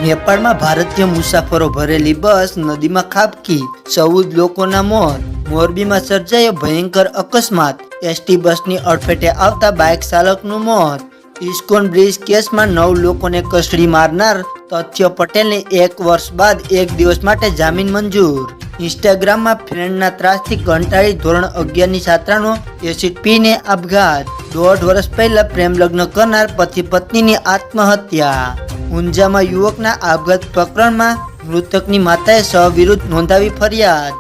नेपाळમાં ભારતીય મુસાફરો ભરેલી બસ નદીમાં ખાબકી, 14 લોકોના મોત. મોરબીમાં સર્જાયો ભયંકર અકસ્માત, એસટી બસની અડફેટે આવતા બાઇક ચાલકનું મોત. ઇસ્કોન બ્રિજ કેસમાં 9 લોકોને કસ્ટડી મારનાર તથ્ય પટેલને 1 વર્ષ બાદ 1 દિવસ માટે જામીન મંજૂર. ઇન્સ્ટાગ્રામમાં ફ્રેન્ડના ત્રાસથી કંટાળી ધોરણ 11ની છાત્રાનો એસિડ પીને આપઘાત. 1.5 વર્ષ પહેલા પ્રેમ લગ્ન કરનાર પતિ પત્નીની આત્મહત્યા. ઊંઝામાં યુવકના આપઘાત પ્રકરણમાં મૃતકની માતાએ વિરુદ્ધ નોંધાવી ફરિયાદ.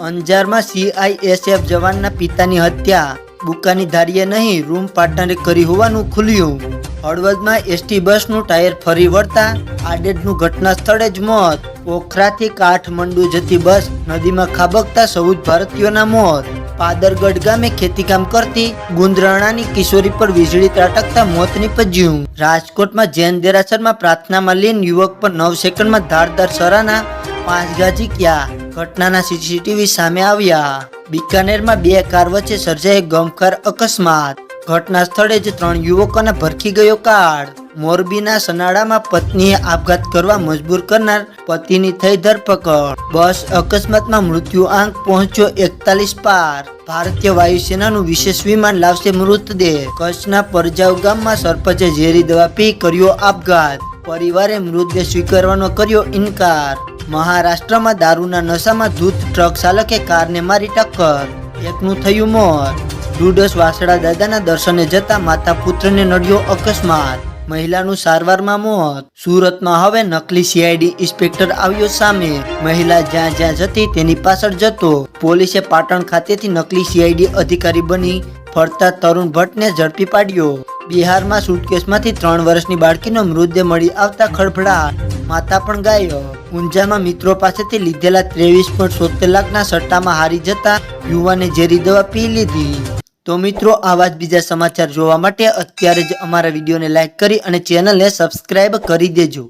અંજારમાં CISF જવાનના પિતાની હત્યા, બુકાની ધારીએ નહીં રૂમ પાર્ટનરે કરી હોવાનું ખુલ્યું. હળવદમાં એસટી બસનું ટાયર ફરી વળતા આડેડનું ઘટના સ્થળે જ મોત. પોખરાથી કાઠમંડુ જતી બસ નદીમાં ખાબકતા 14 ભારતીયોના મોત. પાદરગઢ ગામે ખેતીકામ કરતી ગુંદરાણાની કિશોરી પર વીજળી ત્રાટકતા મોત નીપજ્યું. રાજકોટમાં જૈન દેરાસરમાં પ્રાર્થનામાં લીન યુવક પર 9 સેકન્ડમાં ધારદાર સરાના 5 ઘા ઝીક્યા. ઘટનાના CCTV સામે આવ્યા. બિકાનેરમાં 2 કાર વચ્ચે સર્જાયો ગમખ્વાર અકસ્માત. ઘટના સ્થળે જ 3 યુવકોને ભરખી ગયો કાળ. મોરબીના સનાડામાં પત્નીએ આપઘાત કરવા મજબૂર કરનાર પતિની થઈ ધરપકડ. બસ અકસ્માતમાં મૃત્યુ આંક પહોંચ્યો 41 પાર. ભારતીય વાયુસેનાનું વિશેષ વિમાન લાવશે મૃતદેહ. કચ્છના પરજાઉ ગામમાં સરપંચે ઝેરી દવા પી કર્યો આપઘાત. પરિવારે મૃતદેહ સ્વીકારવાનો કર્યો ઇનકાર. મહારાષ્ટ્રમાં દારૂના નશામાં ધૂત ટ્રક ચાલકે કારને મારી ટક્કર. એકનું થયું મોત. ડુડસ વાસડા દાદાના દર્શને જતા માતા પુત્રને નડ્યો અકસ્માત. મહિલાનું સારવારમાં મોત. સુરતમાં હવે નકલી CID ઇન્સ્પેક્ટર આવ્યો સામે. મહિલા જ્યાં જ્યાં જતી તેની પાછળ જતો. પોલીસે પાટણ ખાતેથી નકલી CID અધિકારી બની ફરતા તરુણ ભટ્ટને ઝડપી પાડ્યો. બિહારમાં સુટકેસમાંથી 3 વર્ષની બાળકીનો મૃતદેહ મળી આવતા ખળભળાટ. માતા પણ ગાયબ. ઊંઝામાં મિત્રો પાસેથી લીધેલા 23.76 લાખના સટ્ટામાં હારી જતા યુવાને ઝેરી દવા પી લીધી. તો મિત્રો, આવા જ બીજા સમાચાર જોવા માટે અત્યારે જ અમારા વિડીયોને લાઈક કરી અને ચેનલને સબસ્ક્રાઈબ કરી દેજો.